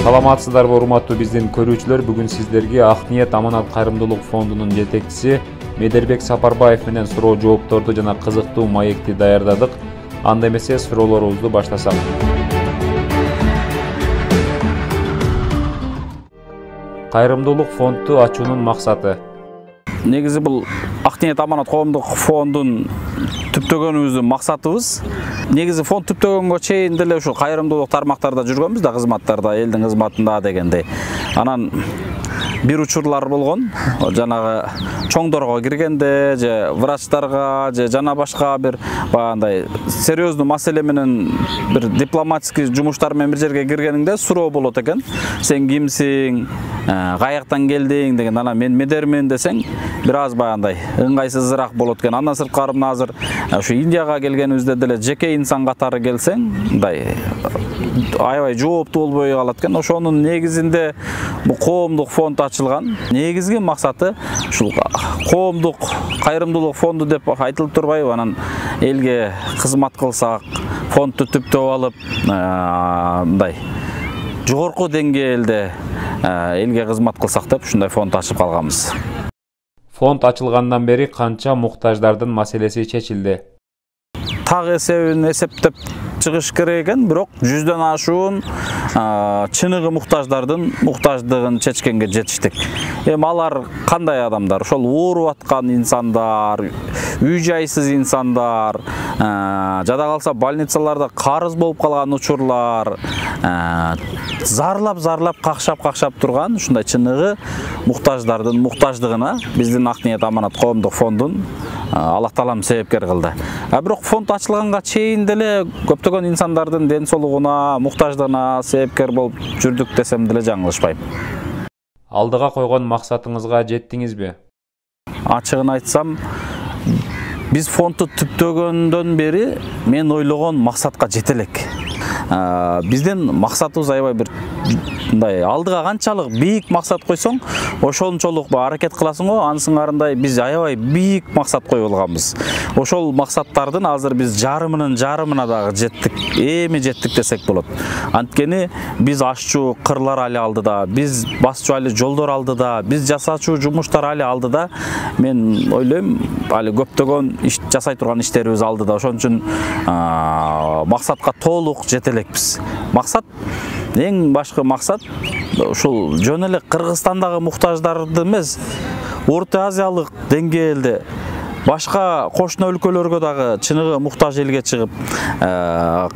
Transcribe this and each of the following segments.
Саламатсыздарбы урматтуу биздин көрүүчүлөр, бүгүн сиздерге Ак ниет аманат кайрымдуулук фондунун жетекчиси Медербек Сапарбаев менен суроо жоопторду жана кызыктуу маекти даярдадык. Анда эмесе суроолорубузду баштасак. Кайрымдуулук фонду ачуунун максаты. Негизи бул Ак ниет аманат коомдук фондун түптөгөнүбүздүн максатыбыз. Негизи фонд түптөгөнгө чейин деле ушу кайрымдуулук тармактарда жүргөнбүз да, кызматтарда, элдин кызматында дегендей. Анан бир учурлар болгон, жанагы чоңдорго киргенде, же врачтарга, же жана башка бир багандай серьездүү маселе менен бир дипломатический жумуштар менен бир жерге киргениңде суроо болот экен. Сен кимсиң, каяктан келдиң деген, анан мен медермин десең, бир аз багандай ыңгайсызыраак болот экен. Андан сырткары мына азыр ушу Индияга келгенибизде деле жеке инсан катары келсең, мындай аябай жооптуу болбой калат экен. Ошонун негизинде бул коомдук фонд ачылган. Негизги максаты ушул коомдук кайрымдуулук фонду деп айтылып турбайбы? Анан элге кызмат кылсак, фондду түптөп алып, мындай жогорку деңгээлде элге кызмат кылсак деп ушундай фонд ачып калганбыз. Фонд ачылгандан бери канча муктаждардын маселеси чечилди? Так эсебин эсептеп чыгыш керек экен, бирок 100дөн ашуун чыныгы муктаждардын муктаждыгын чечкенге жетиштик. Алар кандай адамдар? Ошол ооруп аткан инсандар, үй жайсыз инсандар, жада калса больницаларда карыз болуп калган учурлар, зарлап какшап турган ушундай чыныгы муктаждардын муктаждыгына биздин Ак ниет аманат коомдук фондун Аллах таалам себепкер кылды. Бирок фонд ачылганга чейин деле көптөгөн инсандардын ден соолугуна, муктаждыгына себепкер болуп жүрдүк десем деле жаңылышпайм. Алдыга койгон максатыңызга жеттиңизби? Ачыгын айтсам, биз фондду түптөгөндөн бери мен ойлогон максатка жете элек. Биздин максатыбыз аябай бир мындай алдыга канчалык бийик максат койсоң, ошончолук аракет кыласың го, ансыңарындай биз аябай бийик максат коюп алганбыз. Ошол максаттардын азыр биз жарымына дагы жеттик, эми жеттик десек болот. Анткени биз ашчу кырлар али алдыда, биз басчу али жолдор алдыда, биз жасачу жумуштар али алдыда. Мен ойлойм, али көптөгөн иш жасай турган иштерибиз алдыда. Ошон үчүн максатка толук жете элекпиз. Максат, эң башкы максат ушул жөн эле Кыргызстандагы муктаждарды эмес, Орто Азиялык деңгээлде башка кошуна өлкөлөргө дагы чыныгы муктаж элге чыгып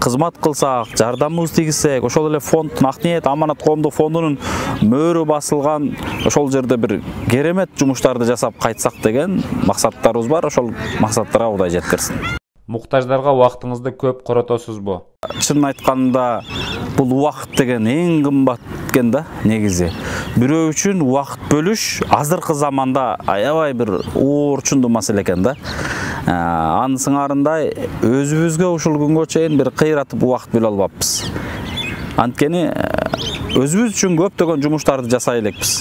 кызмат кылсак, жардамыбызды тийгизсек, ошол эле фонд Ак ниет аманат коомдук фондунун мөөрү басылган ошол жерде бир керемет жумуштарды жасап кайтсак деген максаттарыбыз бар. Ошол максаттарга Кудай жеткирсин. Муктаждарга убактыңызды көп коротосузбу? Чынын айтканда, бул убакыт деген эң кымбат экен да, негизи. Бирөө үчүн убакыт бөлүш азыркы заманда аябай бир оорчундуу маселе экен да. Анысыңарындай өзүбүзгө ушул күнгө чейин бир кыйратып убакыт бөлө албаппыз. Анткени өзүбүз үчүн көптөгөн жумуштарды жасай элекпиз,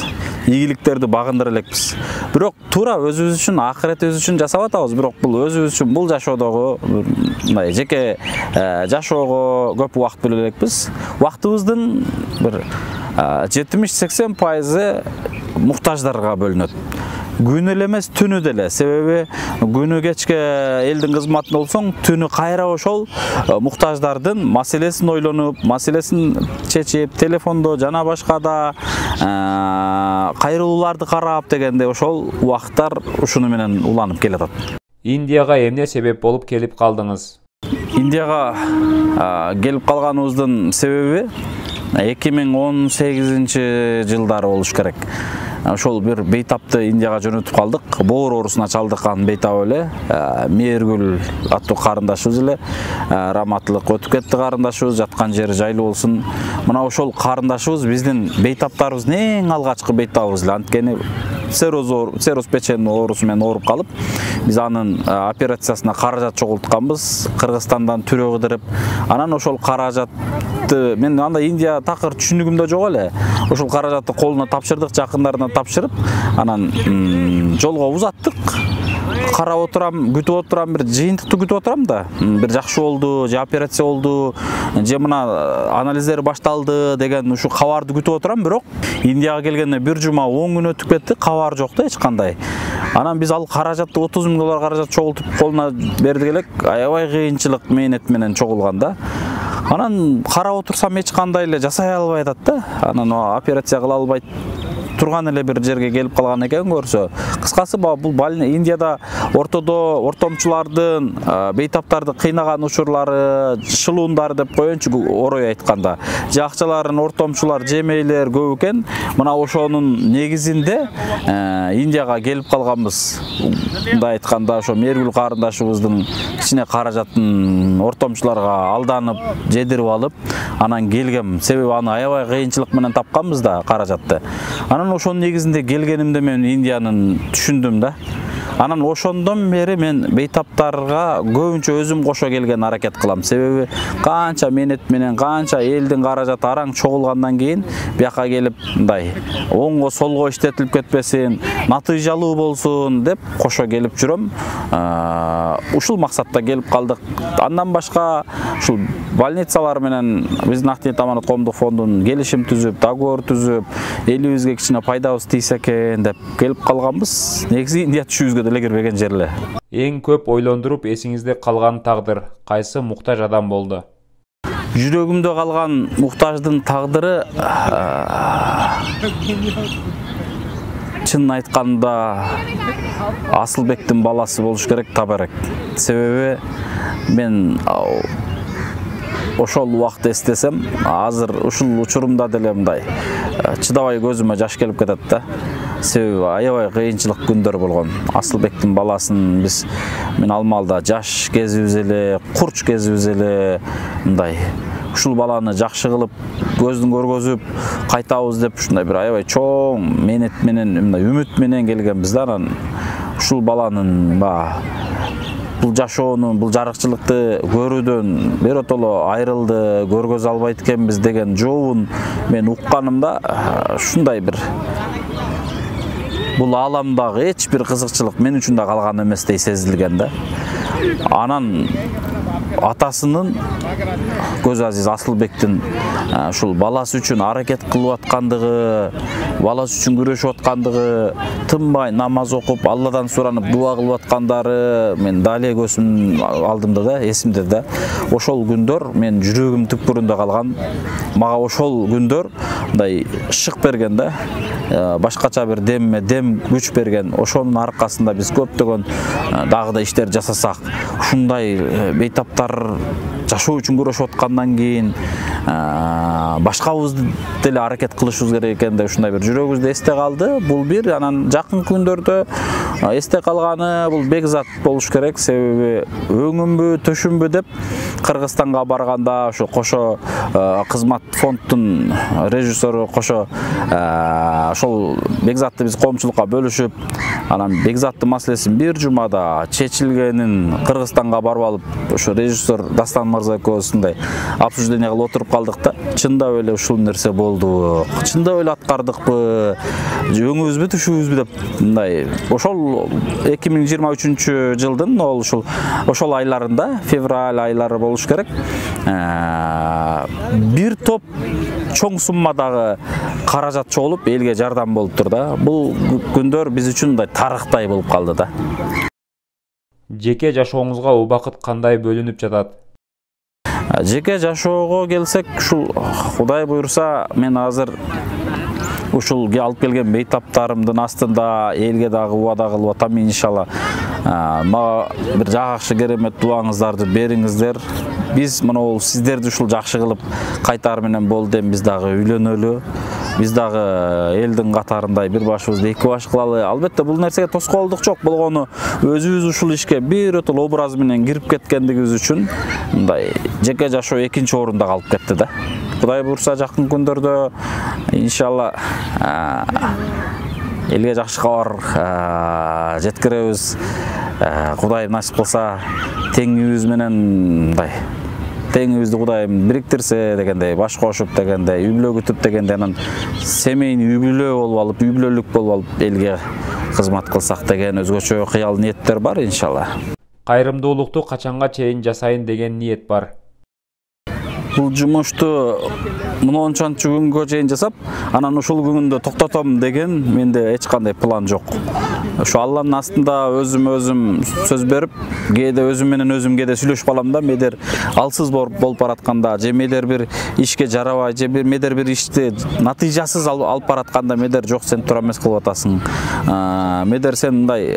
ийгиликтерди багындыра элекпиз. Бирок туура өзүбүз үчүн, акыретибиз үчүн жасап атабыз, бирок бул өзүбүз үчүн бул жашоодогу мындай жеке жашоого көп убакыт бөлө элекпиз. Убактыбыздын бир 70-80% муктаждарга бөлүнөт. Күнү эле эмес, түнү деле. Себеби күнү кечке элдин кызматында болсоң, түнү кайра ошол муктаждардын маселесин ойлонуп, маселесин чечип, телефондо жана башкада кайрылууларды карап дегенде ошол убакыттар ушуну менен уланып келатат. Индияга эмне себеп болуп келип калдыңыз? Индияга келип калганыбыздын себеби 2018 жылдары болуш керек. Ошол бир бейтапты Индияга жөнөтүп калдык. Боор оорусуна чалдыккан бейтап эле, Мээргүл аттуу карындашыбыз эле раматтылык өтүп кетти. Карындашыбыз жаткан жери жайлуу болсун. Мына ошол карындашыбыз биздин бейтаптарыбыздын эң алгачкы бейтабыбыз эле. Анткени цирроз печени оорусу менен ооруп калып, биз анын операциясына каражат чогултканбыз. Кыргызстандан түрө кыдырып, анан ошол каражатты мен анда Индия такыр түшүнүгүмдө жок эле. Ошол каражатты колуна тапшырдык, жакындарына тапшырып, анан жолго узаттык. карап отурам, күтүп отурам, бир жыйынтыкты күтүп отурам да. Бир жакшы болду, же операция болду, же мына анализдер башталды деген ушу кабарды күтүп отурам, бирок Индияга келгенде бир жума 10 күн өтүп кетти, кабар жок да эч кандай. Анан biz ал каражатты $30.000 каражат чогултуп колуна бердик элек, аябай кыйынчылык мээнет менен чогулган да. Анан карап отурсам эч кандай эле жасай албай атат да. Анан операция кыла албайт турган эле бир жерге келип калган экен көрсө. Кыскасы бул Индияда ортомчулардын, бейтаптарды кыйнаган учурлары, шылуундар деп коеюнчу орой айтканда. Же акчаларын ортомчулар жемейлер көп экен. Мына ошонун негизинде Индияга келип калганбыз. Мындай айтканда ошо Мергүл карындашыбыздын кичине каражатын ортомчуларга алданып, жедирип алып, анан келгем. Себеби аны аябай кыйынчылык менен тапканбыз да каражатты. Анан ошонун негизинде келгенимде мен Индиянын түшүндүм да. Анан ошондон бери мен бейтаптарга көбүнчө өзүм кошо келген аракет кылам. Себеби канча мээнет менен, канча элдин каражаты араң чогулгандан кийин бияка келип мындай оңго солго иштетилип кетпесин, натыйжалуу болсун деп кошо келип жүрөм. Ушул максатта келип калдык. Андан башка ушул больницалар менен биздин Ақниет Аманат коомдук фондунун келишим түзүп, договор түзүп, элибизге кичине пайдабыз тийсе экен деп келип калганбыз. Негизи Индия түшүбүзгө деле кирбеген жер эле. Эң көп ойлондуруп эсиңизде калган тагдыр кайсы муктаж адам болду? Жүрөгүмдө калган муктаждын тагдыры чын айтканда Асылбектин баласы болуш керек, Табарек. Себеби мен ошол убакытты эстесем, азыр ушул учурумда деле мындай чыдабай көзүмө жаш келип кетет да. Себеби аябай кыйынчылык күндөр болгон. Асылбектин баласын мен алмалда жаш кезибиз эле, курч кезибиз эле мындай ушул баланы жакшы кылып көздүн көргөзүп кайтабыз деп ушундай бир аябай чоң мээнет менен, мындай үмүт менен келгенбиз да. Анан ушул баланын бул жашоону, бул жарыкчылыкты көрүүдөн биротоло айрылды, көргөзө албайт экенбиз деген жообун мен укканымда ушундай бир бул ааламдагы эч бир кызыкчылык мен үчүн да калган эместей сезилген да. Анан атасынын көз азиз Асылбектин ушул баласы үчүн аракет кылып аткандыгы, баласы үчүн күрөшүп аткандыгы, тынбай намаз окуп, Алладан суранып дуа кылып аткандары мен дале көзүм алдымда да, эсимде да. Ошол күндөр мен жүрөгүм түпкүрүндө калган. Мага ошол күндөр мындай шык берген да. Башкача бир дем күч берген. Ошонун аркасында биз көптөгөн дагы да иштер жасасак, ушундай бейтаптар жашоо үчүн күрөшүп аткандан кийин башкабыз деле аракет кылышыбыз керек экен деп ушундай бир жүрөгүбүздө эсте калды. Бул бир. Анан жакын күндөрдө эсте калганы бул Бекзат болуш керек. Себеби өңүмбү, төшүмбү деп Кыргызстанга барганда ошо кошо кызмат фонддун режиссеру кошо ошол Бекзатты биз коомчулукка бөлүшүп, анан Бекзаттын маселесин бир жумада чечилгенин Кыргызстанга барып алып, ошо режиссер Дастан мырза экөөбүздай обсуждение кылып отуруп калдык да. Чындап эле ушул нерсе болду. Чындап эле аткардыкпы, өңүбүзбү, түшүбүзбү деп мындай. Ошол 2023 жылдын ошол айларында, февраль айлары болуш керек. Бир топ чоң суммадагы каражат чогулуп элге жардам болуптур да. Бул күндөр биз үчүн мындай тарыхтай болуп калды да. Жеке жашооңузга убакыт кандай бөлүнүп жатат? Жеке жашоого келсек, ушул Кудай буйруса, мен азыр ушул алып келген бейтаптарымдын астында элге дагы убада кылып атам, иншалла. Мага бир жакшы керемет дуаңыздарды бериңиздер. Биз мына сиздерди ушул жакшы кылып кайтар менен болду, биз дагы үйлөнөлү. Биз дагы элдин катарындай бир башыбызды эки баш кылалы. Албетте бул нерсеге тоскоолдук жок болгону өзүбүз ушул ишке биротол образ менен кирип кеткендигибиз үчүн мындай жеке жашоо экинчи орунда калып кетти да. Кудай буйруса жакын күндөрдө иншалла элге жакшы кабар жеткиребиз. Кудай насип кылса теңибиз менен мындай теңибизди Кудайым бириктирсе дегендей, баш кошуп дегендей, үй бүлө күтүп дегендей, анан семейный үй бүлө болуп алып, үй бүлөлүк болуп алып элге кызмат кылсак деген өзгөчө кыял ниеттер бар иншалла. Кайрымдуулукту качанга чейин жасайын деген ниет бар. Бул жумушту мынчанчы күнгө чейин жасап, анан ушул күндө токтотом деген менде эч кандай план жок. Ушу Алланын астында өзүм сөз берип, кээде өзүм менен өзүм кээде сүйлөшүп калам да, медер алсыз болуп баратканда, же медер бир ишке жарабай, же медер бир ишти натыйжасыз алып баратканда, медер жок сен туура эмес кылып атасың. Медер сен мындай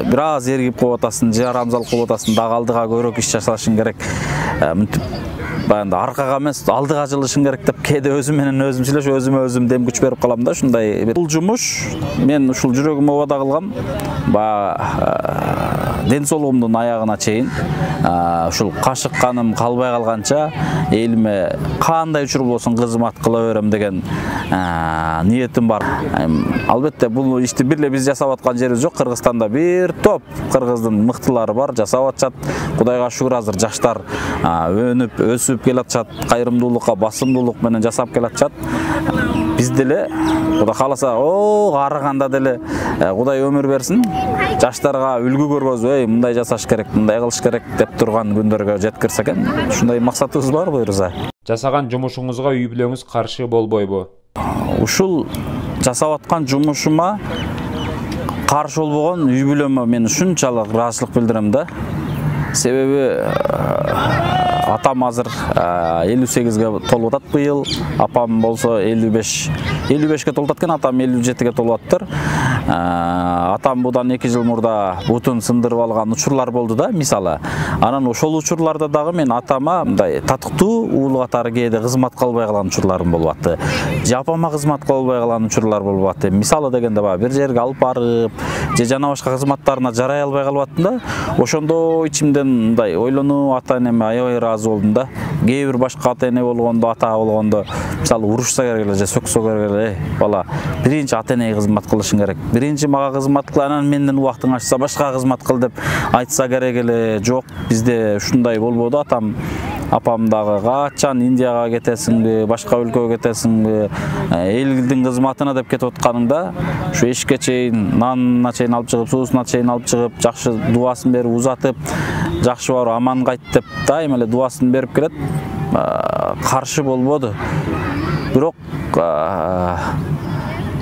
бир аз эргип коюп атасың, же арамзал кылып атасың, дагы алдыга көбүрөөк иш жасашың керек. Баянда аркага эмес, алдыга жылышың керек деп кээде өзүм менен өзүм сүйлөшүп, өзүм дем күч берип калам да, ушундай. Бул жумуш мен ушул жүрөгүмө убада кылгам. Ден соолугумдун аягына чейин ушул кашыкканым калбай калганча элиме кандай учур болсун кызмат кыла берем деген ниетим бар. Албетте бул ишти бир эле биз жасап аткан жерибиз жок. Кыргызстанда бир топ кыргыздын мыктылары бар, жасап атышат. Кудайга шүгүр, азыр жаштар өнүп, өсүп келатышат, кайрымдуулукка, басымдуулук менен жасап келатышат. Биз деле Кудай кааласа, арыганда деле Кудай өмүр берсин, жаштарга үлгү көргөзүп, мындай жасаш керек, мындай кылыш керек деп турган күндөргө жеткирсек экен. Ушундай максатыбыз бар буюрса. Жасаган жумушуңузга үй бүлөңүз каршы болбойбу? Ушул жасап аткан жумушума каршы болбогон үй бүлөмө мен ушунчалык ыраазычылык билдирем да. Себеби атам азыр 58-ге толуп атат быйыл, апам болсо 55-ке толуп аткен, атам 57-ге толуп аттыр. Атам будан 2 жыл мурда бутун сындырып алган учурлар болду да, мисалы. Анан ошол учурларда дагы мен атама мындай татыктуу уулу катары кээде кызмат кылбай калган учурларым болуп атты. Же апама кызмат кылбай калган учурлар болуп атты. Мисалы дегенде бир жерге алып барып, же жана башка кызматтарына жарай албай калып аттым да. Ошондо ичимден мындай ойлонуп, ата-энеме аябай ыраазы болдум да. Кээ бир башка ата-эне болгондо, ата болгондо, мисалы урушса керек эле же сөксө керек эле, бала, биринчи ата-энеге кызмат кылышың керек. Биринчи мага кызмат кыл, анан менден убактың ачса башка кызмат кыл деп айтса керек эле. Жок, бизде ушундай болбоду. Апам дагы качан Индияга кетесиңби, башка өлкөгө кетесиңби, элдин кызматына деп кетип атканыңда, ушу эшикке чейин, нанына чейин алып чыгып, суусуна чейин алып чыгып, жакшы дуасын берип узатып, жакшы барып аман кайт деп дайыма эле дуасын берип келет. Каршы болбоду. Бирок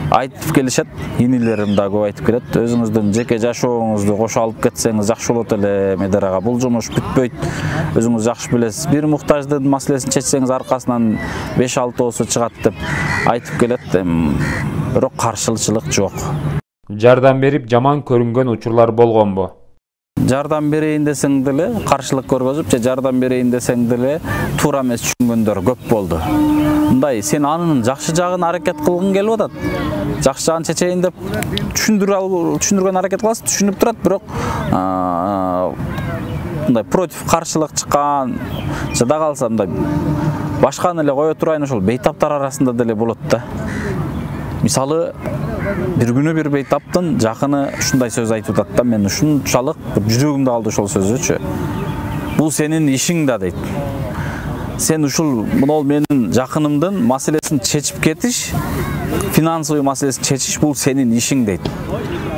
айтып келишет, инилерим да көп айтып келет. Өзүңүздүн жеке жашооңузду кошо алып кетсеңиз жакшы болот эле, Медер ага. Бул жумуш бүтпөйт. Өзүңүз жакшы билесиз. Бир муктаждын маселесин чечсеңиз аркасынан 5-6 чыгат деп айтып келет. Бирок каршылычылык жок. Жардам берип жаман көрүнгөн учурлар болгонбу? Жардам берейин десең деле каршылык көргөзүп, же жардам берейин десең деле туура эмес түшүнгөндөр көп болду. Мындай сен анын жакшы жагын аракет кылгың келип атат. Жакшы жагын чечейин деп түшүндүргөн аракет кыласың, түшүнүп турат, бирок мындай против каршылык чыккан, жада калса мындай башканы эле кое турайын, ошол бейтаптар арасында деле болот да. Мисалы, бир күнү бир бейтаптын жакыны ушундай сөз айтып атат да, мен ушунчалык жүрөгүмдө калды ошол сөзүчү. Бул сенин ишиң да дейт. Сен ушул мынол менин жакынымдын маселесин чечип кетиш, финансовый маселесин чечиш бул сенин ишиң дейт.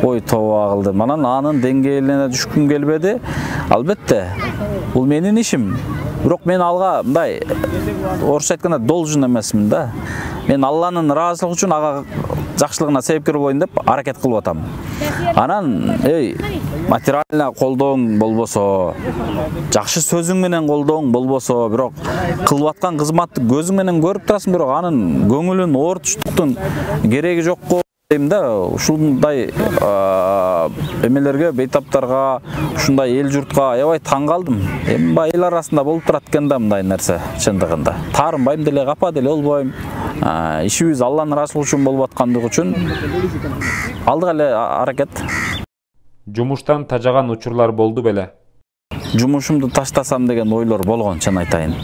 Ой, тооба кылдым. Анан анын деңгээлине түшкүм келбеди. Албетте, бул менин ишим. Бирок мен алга мындай орусча айтканда должен эмесмин да. Мен Алланын ыраазычылыгы үчүн ага жакшылыгына себепкер болоюн деп аракет кылып атам. Анан, материально колдооң болбосо, жакшы сөзүң менен колдооң болбосо, бирок кылып аткан кызматты көзүң менен көрүп турасың, бирок анын көңүлүн оорутуштуктун кереги жок го дейм да. Ушундай эмелерге, бейтаптарга, ушундай эл журтка аябай таң калдым. Эми эл арасында болуп турат экен да мындай нерсе, чындыгында. Таарынбайм деле, капа деле болбойм. Ишибиз Алланын ыраазычылыгы үчүн болуп аткандыгы үчүн алдыга эле аракет. Жумуштан тажаган учурлар болду беле? Жумушумду таштасам деген ойлор болгон, чын айтайын.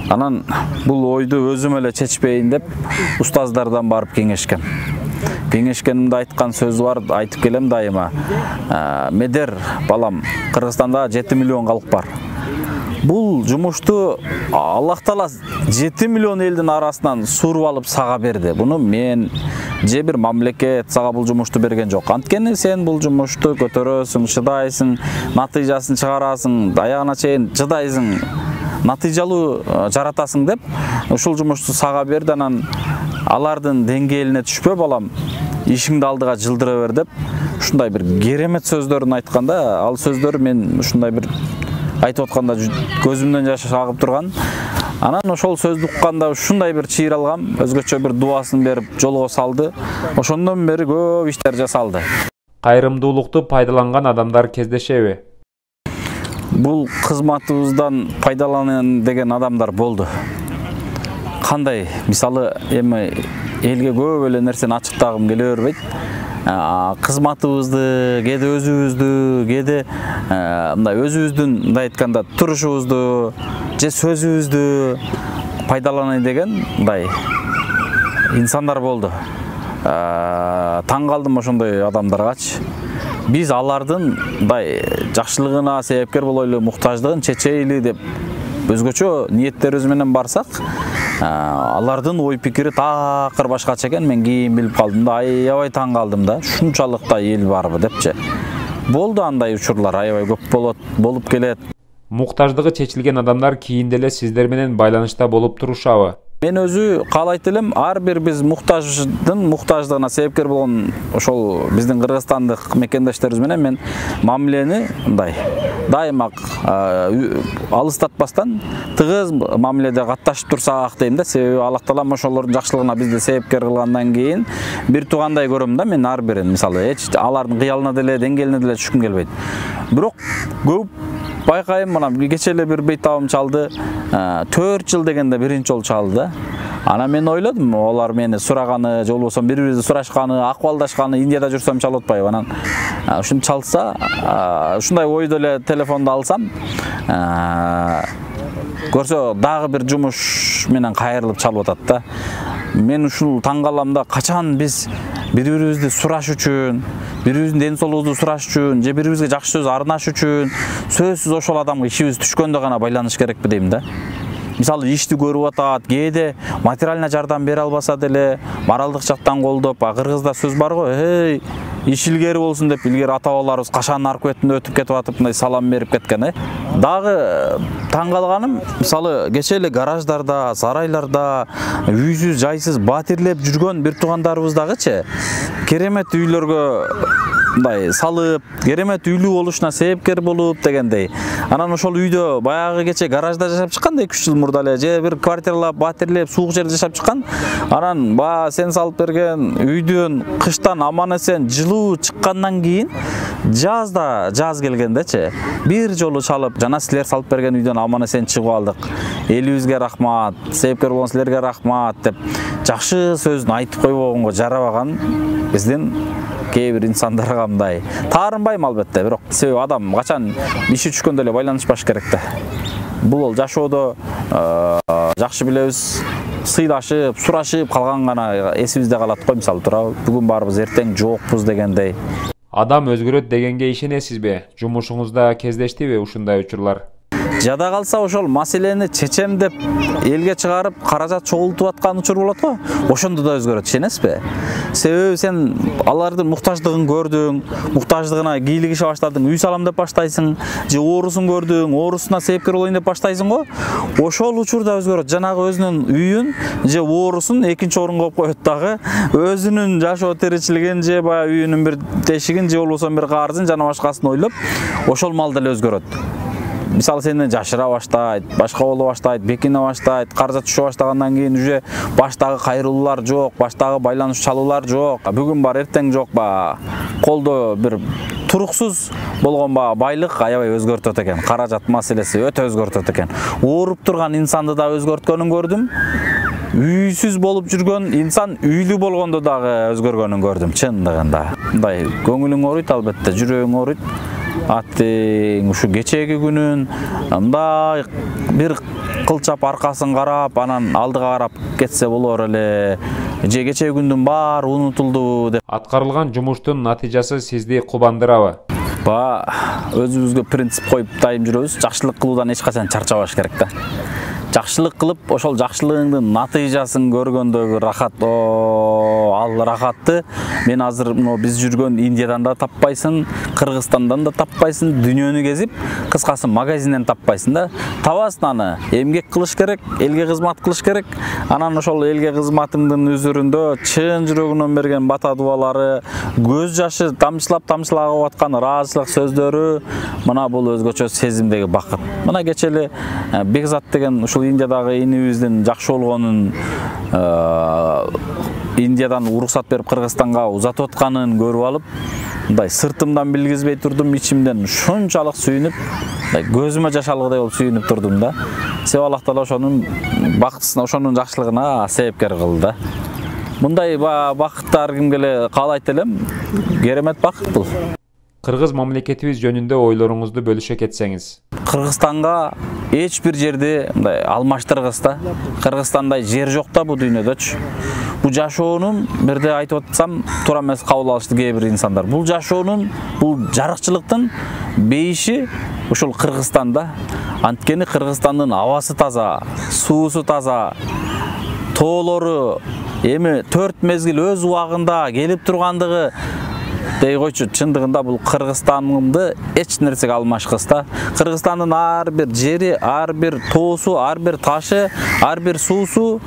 Анан бул ойду өзүм эле чечпейин деп устаздардан барып кеңешкем. Кеңешкенимде айткан сөзү бар, айтып келем дайыма. Медер, балам, Кыргызстанда 7 миллион калк бар. Бул жумушту Аллах Таала 7 миллион элдин арасынан суруп алып сага берди. Буну мен же бир мамлекет сага бул жумушту берген жок. Анткени сен бул жумушту көтөрөсүң, чыдайсың, натыйжасын чыгарасың, аягына чейин чыдайсың, натыйжалуу жаратасың деп ушул жумушту сага берди. Анан алардын деңгээлине түшпө балам, ишиңди алдыга жылдыра бер деп ушундай бир керемет сөздөрүн айтканда, ал сөздөр мен ушундай бир айтып атканда көзүмдөн жаш агып турган. Анан ошол сөздү укканда ушундай бир чыйыр алгам, өзгөчө бир дуасын берип жолго салды. Ошондон бери көп иштер жасалды. Кайрымдуулукту пайдаланган адамдар кездешеби? Бул кызматыбыздан пайдаланайын деген адамдар болду. Кандай? Мисалы, эми элге көп эле нерсени ачыктагым келе бербейт. Кызматыбызды, кээде өзүбүздү, кээде мындай өзүбүздүн мындай айтканда турушубузду, же сөзүбүздү пайдаланайын деген мындай инсандар болду. Таң калдым ошондой адамдаргачы. Биз алардын мындай жакшылыгына себепкер болойлу, муктаждыгын чечейли деп өзгөчө ниеттерибиз менен барсак, алардын ой пикири такыр башкача экен. Мен кийин билип калдым да, аябай таң калдым да, ушунчалык да эл барбы депчи. Болду андай учурлар, аябай көп болуп келет. Муктаждыгы чечилген адамдар кийин деле сиздер менен байланышта болуп турушабы? Мен өзү каалайт элем, ар бир биз муктаждын муктаждыгына себепкер болгон ошол биздин кыргызстандык мекендештерибиз менен мен мамилени мындай дайыма алыстатпастан тыгыз мамиледе катташып турсак дейм да. Себеби Аллах Таалам ошолордун жакшылыгына бизди себепкер кылгандан кийин бир туугандай көрөм да мен ар бирин. Мисалы, эч алардын кыялына деле, деңгээлине деле түшкүм келбейт. Бирок көп байкайм, мына кече эле бир бейтабым чалды. 4 жыл дегенде биринчи жолу чалды. Ана мен ойлодум, олар мени сураганы, же болбосо бири-бирибизди сурашканы, акыбалдашканы, Индияда жүрсөм чалып атпайбы. Анан ушуну чалса, ушундай ойдо эле телефонду алсам, көрсө дагы бир жумуш менен кайрылып чалып атат да. Мен ушул таң калам да, качан биз бири-бирибизди сураш үчүн, бири-бирибиздин ден соолугубузду сураш үчүн, же бири-бирибизге жакшы сөз арнаш үчүн сөзсүз ошол адамга ишибиз түшкөндө гана байланыш керекпи дейм да. Мисалы, ишти көрүп атат, кээде материалдык жардам бере албаса деле моралдык жактан колдоп, кыргызда сөз бар го, эй, иш илгери болсун деп, илгери ата-бабаларыбыз кашан аркы бетинде өтүп кетип атып, мындай салам берип кеткен. Дагы таң калганым, мисалы, кече эле гараждарда, сарайларда үйсүз, жайсыз батирлеп жүргөн бир туугандарыбыз дагычы керемет үйлөргө мындай салып, керемет үйлүү болушуна себепкер болуп дегендей. Анан ошол үйдө баягы кече гаражда жашап чыккан да 2-3 жыл мурда эле, же бир квартиралап, батирлеп, суук жерде жашап чыккан. Анан сен салып берген үйдөн кыштан аман эсен жылуу чыккандан кийин жаз келгендечи бир жолу чалып, жана силер салып берген үйдөн аман эсен чыгып алдык. Элибизге рахмат, себепкер болгон силерге рахмат деп жакшы сөзүн айтып койбогонго жарабаган биздин кээ бир инсандарга мындай таарынбайм албетте, бирок себеби адам качан иши түшкөндө эле байланышпаш керек да. Бул жашоодо жакшы билебиз, сыйлашып, сурашып калган гана эсибизде калат го. Мисалы, туурабы, бүгүн барбыз, эртең жокпуз дегендей. Адам өзгөрөт дегенге ишенесизби? Жумушуңузда кездештиби ушундай учурлар? Жада калса ошол маселени чечем деп элге чыгарып каражат чогултуп аткан учур болот го. Ошондо да өзгөрөт, ишенесизби? Себеби сен алардын муктаждыгын көрдүң, муктаждыгына кийлигише баштадың, үй салам деп баштайсың, же оорусун көрдүң, оорусуна себепкер болоюн деп баштайсың го. Ошол учурда өзгөрөт. Жанагы өзүнүн үйүн же оорусун экинчи орунга коюп коет дагы, өзүнүн жашоо тиричилигин же баягы үйүнүн бир тешигин же болбосо бир карызын жана башкасын ойлоп, ошол маалда эле өзгөрөт. Мисалы, сенден жашыра баштайт, башка боло баштайт, бекине баштайт, каржат түшө баштагандан кийин уже баштагы кайрылуулар жок, баштагы байланыш чалуулар жок. Бүгүн бар, эртең жок, колдо бир туруксуз болгон байлык аябай өзгөртөт экен. Каражат маселеси өтө өзгөртөт экен. Ооруп турган инсанды да өзгөрткөнүн көрдүм. Үйсүз болуп жүргөн инсан үйлүү болгондо дагы өзгөргөнүн көрдүм, чындыгында. Мындай көңүлүң ооруйт, албетте, жүрөгүң ооруйт. Аттең ушу кечеги күнүн мындай бир кылчап аркасын карап, анан алдыга карап кетсе болор эле, же кечеги күндүн баары унутулду деп. Аткарылган жумуштун натыйжасы сизди кубандырабы? Өзүбүзгө принцип коюп дайым жүрөбүз. Жакшылык кылуудан эч качан чарчабаш керек да. Жакшылык кылып, ошол жакшылыгыңдын натыйжасын көргөндөгү рахат, ал рахатты мен азыр биз жүргөн Индиядан да таппайсың, Кыргызстандан да таппайсың, дүйнөнү кезип, кыскасы магазинден таппайсың да. Табасың аны, эмгек кылыш керек, элге кызмат кылыш керек. Анан ошол элге кызматыңдын үзүрүндө чын жүрөгүнөн берген бата дубалары, көз жашы тамчылап агып аткан ыраазычылык сөздөрү, мына бул өзгөчө сезимдеги бакыт. Мына кечели Бекзат деген ушул Индиядагы инибиздин жакшы болгонун, Индиядан уруксат берип Кыргызстанга узатып атканын көрүп алып, мындай сыртымдан билгизбей турдум, ичимден ушунчалык сүйүнүп, көзүмө жаш алгыдай болуп сүйүнүп турдум да. Себеп Аллах Таала ошонун бактысына, ошонун жакшылыгына себепкер кылды да. Мындай бакыттар кимге эле каалайт элем, керемет бакыт бул. Кыргыз мамлекетибиз жөнүндө ойлоруңузду бөлүшө кетсеңиз. Кыргызстанга эч бир жерди мындай алмаштыргыс да. Кыргызстандай жер жок да бул дүйнөдөчү. Бул жашоонун, бирде айтып атсам, туура эмес кабыл алышты кээ бир инсандар. Бул жашоонун, бул жарыкчылыктын бейиши ушул Кыргызстанда. Анткени Кыргызстандын абасы таза, суусу таза, тоолору эми 4 мезгил өз убагында келип тургандыгы дей койчу, чындыгында бул Кыргызстанды эч нерсеге алмашкыс да. Кыргызстандын ар бир жери, ар бир тоосу, ар бир ташы, ар бир суусу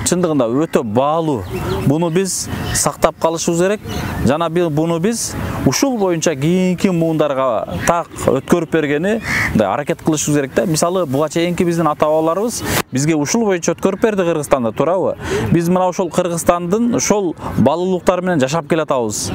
чындыгында өтө баалуу. Буну биз сактап калышыбыз керек. Жана буну биз ушул боюнча кийинки муундарга так өткөрүп бергени аракет кылышыбыз керек да. Мисалы, буга чейинки биздин ата-бабаларыбыз бизге ушул боюнча өткөрүп берди Кыргызстанда, туурабы? Биз мына ошол Кыргызстандын ошол баалуулуктары менен жашап келатабыз.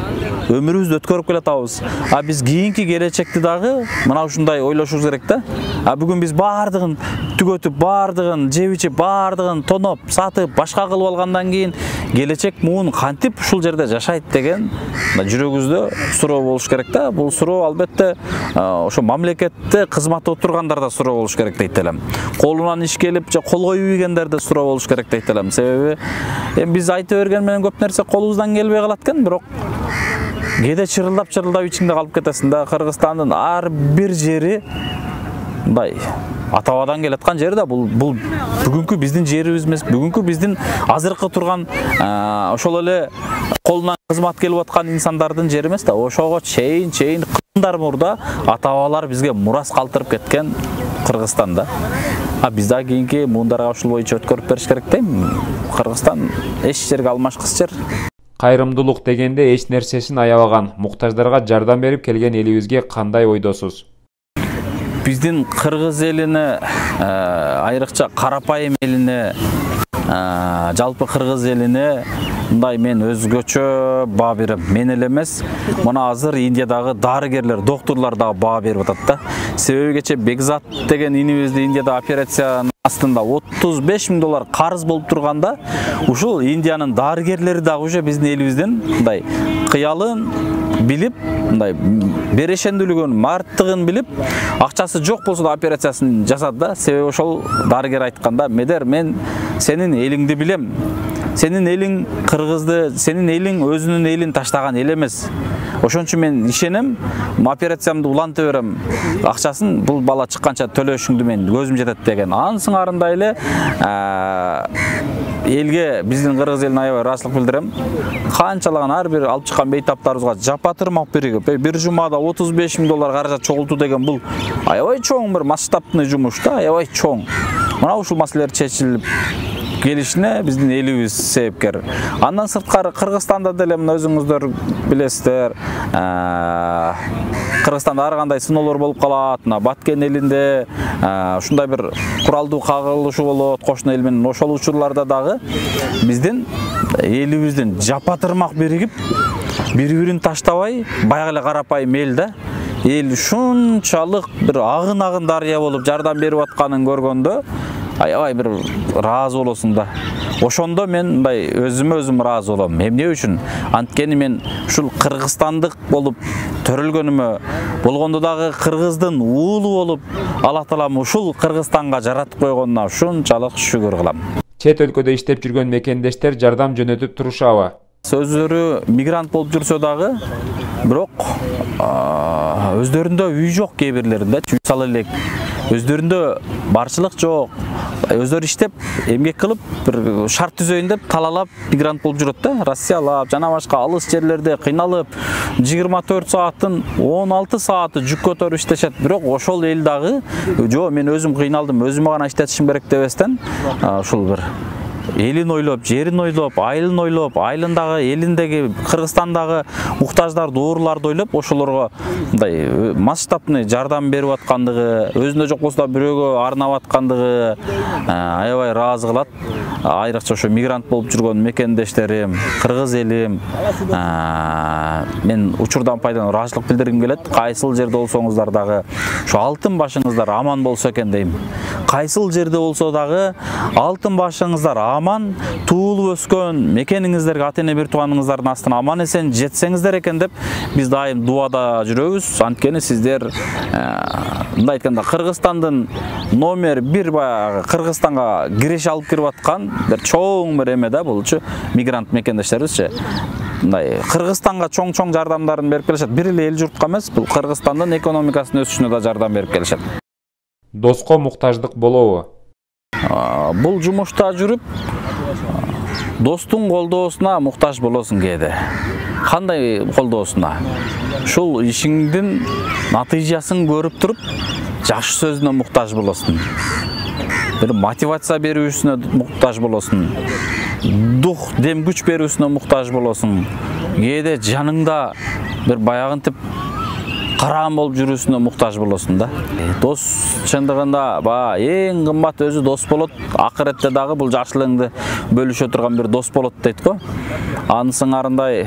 Өмүрүбүздү өткөрүп келатабыз. Биз кийинки келечекти дагы мына ушундай ойлошубуз керек да. Бүгүн биз баардыгын түгөтүп, баардыгын жеп ичип, баардыгын тоноп, сатып, башка кылып алгандан кийин келечек муун кантип ушул жерде жашайт деген жүрөгүбүздө суроо болуш керек да. Бул суроо албетте ошо мамлекетте кызматта отургандарда суроо болуш керек дейт элем. Колунан иш келип же кол коюп ийгендерде суроо болуш керек дейт элем. Себеби биз айтып берген менен көп нерсе колубуздан келбей калат экен, бирок кээде чырылдап ичиңде калып кетесиң да. Кыргызстандын ар бир жери мындай ата-бабадан келаткан жер да. Бул бүгүнкү биздин жерибиз эмес, бүгүнкү биздин азыркы турган ошол эле колунан кызмат келип аткан инсандардын жери эмес да. Ошого чейин кырындар мурда ата-бабалар бизге мурас калтырып кеткен Кыргызстанда. Биз да кийинки муундарга ушул боюнча өткөрүп бериш керек дейм. Кыргызстан эч жерге алмашкыс жер. Кайрымдуулук дегенде эч нерсесин аябаган, муктаждарга жардам берип келген элибизге кандай ойдосуз? Биздин кыргыз элине, айрыкча карапайым элине, жалпы кыргыз элине мындай мен өзгөчө баа берем. Мен эле эмес, мына азыр Индиядагы дарыгерлер, доктурлар дагы баа берип атат да. Себеби кече Бекзат деген инибизди Индияда операциянын астында $35,000 карыз болуп турганда, ушул Индиянын дарыгерлери дагы уже биздин элибизден мындай кыялын билип, мындай берешендүүлүгүн, марттыгын билип, акчасы жок болсо да операциясын жасады да. Себеби ошол дарыгер айтканда, "Медер, мен сенин элиңди билем. Сенин элиң кыргызды, сенин элиң өзүнүн элин таштаган эл эмес. Ошон үчүн мен ишенем, операциямды уланта берем. Акчасын бул бала чыкканча төлөшүңдү мен көзүм жетет" деген. Анын сыңарында эле элге, биздин кыргыз элине аябай ыраазычылык билдирем. Канчалаган ар бир алып чыккан бейтаптарыбызга жапатырмак биригип, бир жумада $35,000 каражат чогултуу деген бул аябай чоң бир масштабный жумуш да, аябай чоң. Мына ушул маселелер чечилип келишине биздин элибиз себепкер. Андан сырткары Кыргызстанда деле мына өзүңүздөр билесиздер, Кыргызстанда ар кандай сыноолор болуп калат. Мына Баткен элинде ушундай бир куралдуу кагылышы болот кошуна эл менен. Ошол учурларда дагы биздин элибиздин жапатырмак биригип, бири-бирин таштабай, баягы эле карапайым эл да. Эл ушунчалык бир агын дарыя болуп жардам берип атканын көргөндө аябай бир ыраазы болосуң да. Ошондо мен мындай өзүм ыраазы болом. Эмне үчүн? Анткени мен ушул кыргызстандык болуп төрөлгөнүмө, болгондо дагы кыргыздын уулу болуп, Аллах Таалам ушул Кыргызстанга жаратып койгонуна ушунчалык шүгүр кылам. Чет өлкөдө иштеп жүргөн мекендештер жардам жөнөтүп турушабы? Өздөрү мигрант болуп жүрсө дагы, бирок өздөрүндө үй жок кээ бирлеринде. Мисалы эле өздөрүндө барчылык жок. Өздөрү иштеп, эмгек кылып, бир шарт түзөйүн деп талалап мигрант болуп жүрөт да. Россиялап, жана башка алыс жерлерде кыйналып, 24 сааттын 16 сааты жүк көтөрүп иштешет. Бирок ошол эл дагы, жо, мен өзүм кыйналдым, өзүмө гана иштетишим керек дебестен, ушул бир элин ойлоп, жерин ойлоп, айылын ойлоп, айылындагы, элиндеги, Кыргызстандагы муктаждарды, оорларды ойлоп, ошолорго мындай масштабный жардам берип аткандыгы, өзүндө жок болсо да бирөөгө арнап аткандыгы аябай ыраазы кылат. Айрыкча ошо мигрант болуп жүргөн мекендештерим, кыргыз элим, мен учурдан пайдаланып ыраазычылык билдиргим келет. Кайсыл жерде болсоңуздар дагы ошо алтын башыңыздар аман болсо экен дейм. Кайсыл жерде болсо дагы алтын башыңыздар аман, туулуп өскөн мекениңиздерге, ата-эне бир тууганыңыздардын астына аман эсен жетсеңиздер экен деп биз дайым дуада жүрөбүз. Анткени сиздер мындай айтканда Кыргызстандын номер 1 баягы Кыргызстанга киреше алып кирип аткан бир чоң бир эме да, булчу мигрант мекендештерибизчи. Мындай Кыргызстанга чоң жардамдарын берип келишет. Бир эле эл журтка эмес, бул Кыргызстандын экономикасынын өсүшүнө да жардам берип келишет. Доско муктаждык болобу? Бул жумушта жүрүп, достун колдоосуна муктаж болосуң кээде. Кандай колдоосуна? Ушул ишиңдин натыйжасын көрүп туруп, жакшы сөзүнө муктаж болосуң. Бир мотивация берүүсүнө муктаж болосуң. Дух, дем күч берүүсүнө муктаж болосуң. Кээде жаныңда бир баягынтип караан болуп жүрүүсүнө муктаж болосуң да. Дос чындыгында эң кымбат өзү дос болот. Акыретте дагы бул жакшылыгыңды бөлүшө турган бир дос болот дейт го. Анысың арындай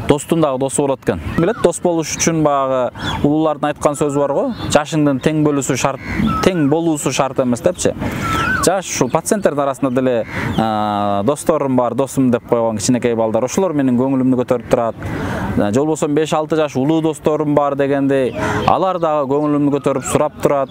достун дагы досу болот экен. Билет, дос болуш үчүн багы улуулардын айткан сөзү бар го. Жашыңдын тең болуусу шарт эмес депчи. Жаш ушул пациенттердин арасында деле досторум бар, досум деп койгон кичинекей балдар. Ошолор менин көңүлүмдү көтөрүп турат. Жол болсо 5-6 жаш улуу досторум бар дегендей, алар дагы көңүлүмдү көтөрүп сурап турат.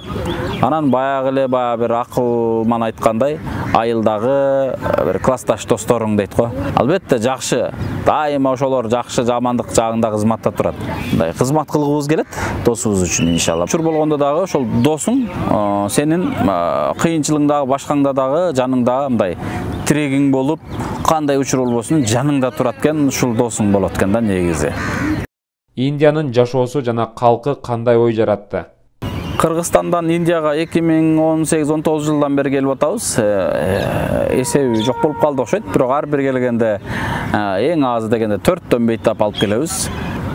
Анан баягы эле бир акылман айткандай, айылдагы бир классташ досторуң дейт го. Албетте жакшы, дайыма ошолор жакшы жамандык жагында кызматта турат. Мындай кызмат кылгыбыз келет досубуз үчүн иншалла. Учур болгондо дагы ошол досуң сенин кыйынчылыгыңдагы, башкаңда дагы, жаныңда мындай тирегиң болуп, кандай учур болбосун жаныңда турат экен, ушул досуң болот экен да негизи. Индиянын жашоосу жана калкы кандай ой жаратты? Кыргызстандан Индияга 2018-19 жылдан бери келип атабыз. Эсеби жок болуп калды окшойт, бирок ар бир келгенде эң азы дегенде 4төн бейтап алып келебиз.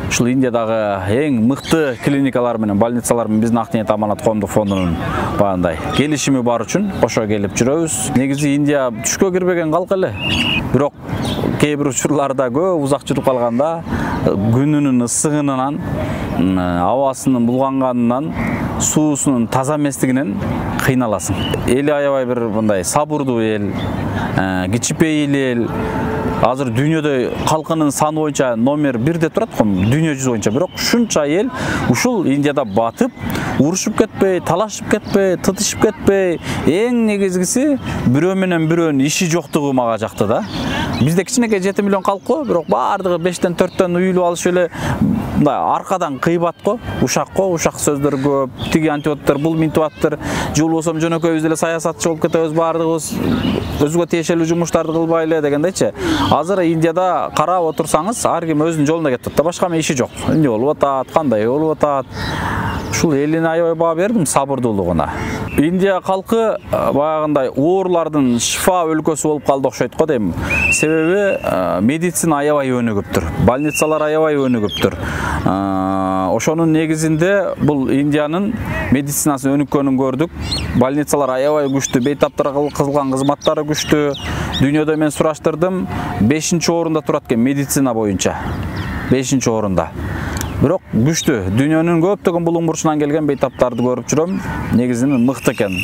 Ушул Индиядагы эң мыкты клиникалар менен, больницалар менен биздин Ак ниет аманат коомдук фондунун баягындай келишими бар үчүн кошо келип жүрөбүз. Негизи Индия түшкө кирбеген калк эле. Бирок кээ бир учурларда көп узак жүрүп калганда күнүнүн ысыгынан, абасынын булганганынан, суусунун таза эместигинен кыйналасың. Эли аябай бир мындай сабырдуу эл, кичипейил эл. Азыр дүйнөдө калкынын саны боюнча номер 1-де турат го, дүйнө жүзү боюнча. Бирок ушунча эл ушул Индияда батып, урушуп кетпей, талашып кетпей, тытышып кетпей, эң негизгиси бирөө менен бирөөнүн иши жоктугу мага жакты да. Бизде кичинекей 7 миллион калк го, бирок баардыгы 5тен 4төн уюлуп алышып эле мындай аркадан кыйбат го, ушак сөздөр көп, тиги антибиотиктер, бул минтибаттыр. Жол болсо жөнөкөйбүз деле саясатчы болуп кетебиз, баардыгыбыз өзгө тиешелүү жумуштарды кылбай эле дегендейчи. Азыр Индияда карап отурсаңыз, ар ким өзүнүн жолуна кетип, башка иши жок. Эмне болуп атат, кандай болуп атат. Ушул элине аябай баа бердим, сабырдуулугуна. Индия калкы баягындай оорлардын шифа өлкөсү болуп калды окшойт го дейм. Себеби медицина аябай өнүгүптүр, больницалар аябай өнүгүптүр. Ошонун негизинде бул Индиянын медицинасы өнүккөнүн көрдүк. Больницалар аябай күчтүү, бейтаптарга кылган кызматтары күчтүү. Дүйнөдө мен сураштырдым, 5-орунда турат экен медицина боюнча. 5-орунда. Бирок күчтүү, дүйнөнүн көптөгөн булуң бурчунан келген бейтаптарды көрүп жүрөм, негизинен мыкты экен.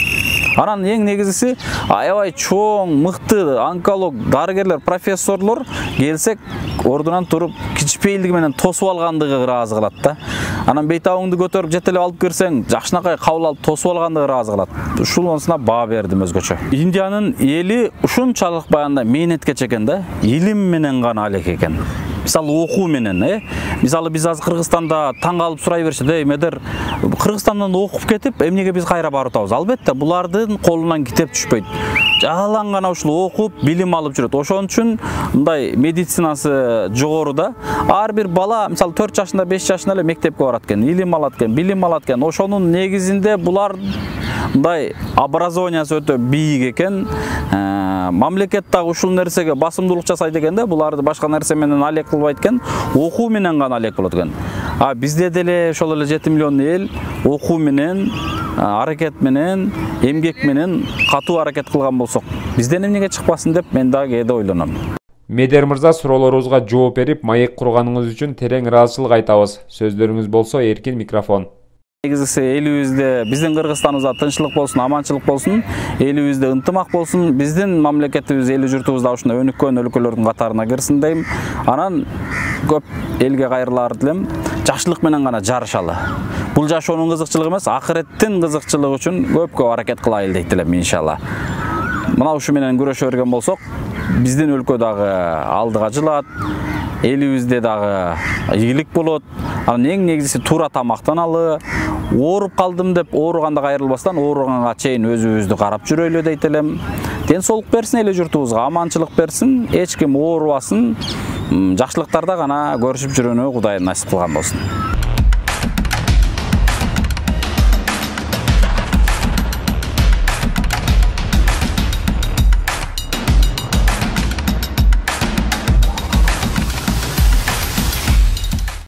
Анан эң негизгиси аябай чоң, мыкты онколог, дарыгерлер, профессорлор келсек, ордунан туруп кичипейилдиги менен тосуп алгандыгы ыраазы кылат да. Анан бейтабыңды көтөрүп жетелеп алып кирсең, жакшынакай кабыл алып тосуп алганды ыраазы кылат. Ушунусуна баа бердим өзгөчө. Индиянын эли ушунчалык баягында мээнеткеч экен да, илим менен гана алек экен. Мисалы окуу менен, мисалы биз азыр Кыргызстанда таң калып сурай беришет, эмедер Кыргызстандан окуп кетип, эмнеге биз кайра барып атабыз? Албетте, булардын колунан китеп түшпөйт. Жалаң гана ушул окуп, билим алып жүрөт. Ошон үчүн мындай медицинасы жогоруда. Ар бир бала, мисалы 4 жашында, 5 жашында эле мектепке барат экен, илим алат экен, билим алат экен. Ошонун негизинде булар мындай образованиясы өтө бийик экен. Мамлекет дагы ушул нерсеге басымдуулук жасайт экен да, буларды башка нерсе менен алек кылбайт экен, окуу менен гана алек болот экен. Бизде деле ошол эле 7 миллион эл окуу менен, аракет менен, эмгек менен катуу аракет кылган болсок, бизден эмнеге чыкпасын деп мен дагы кээде ойлоном. Медер мырза, суроолорубузга жооп берип, маек курганыңыз үчүн терең ыраазычылык айтабыз. Сөздөрүңүз болсо эркин микрофон. Негизгиси элибизде, биздин Кыргызстаныбызда тынччылык болсун, аманчылык болсун, элибизде ынтымак болсун, биздин мамлекетибиз, эли журтубузда ушундай өнүккөн өлкөлөрдүн катарына кирсин дейм. Анан көп элге кайрылаар дилем, жакшылык менен гана жарышалы. Бул жашоонун кызыкчылыгы эмес, акыреттин кызыкчылыгы үчүн көп аракет кылайлы дейт элем иншалла. Мына ушу менен күрөшө берген болсок, биздин өлкө дагы алдыга жылат, элибизде дагы ийгилик болот. Анан эң негизгиси туура тамактаналы, ооруп калдым деп ооруганда кайрылбастан, ооруганга чейин өзүбүздү карап жүрөлү дейт элем. Ден соолук берсин эли журтубузга, аманчылык берсин, эч ким оорубасын, жакшылыктарда гана көрүшүп жүрүүнү Кудай насип кылган болсун.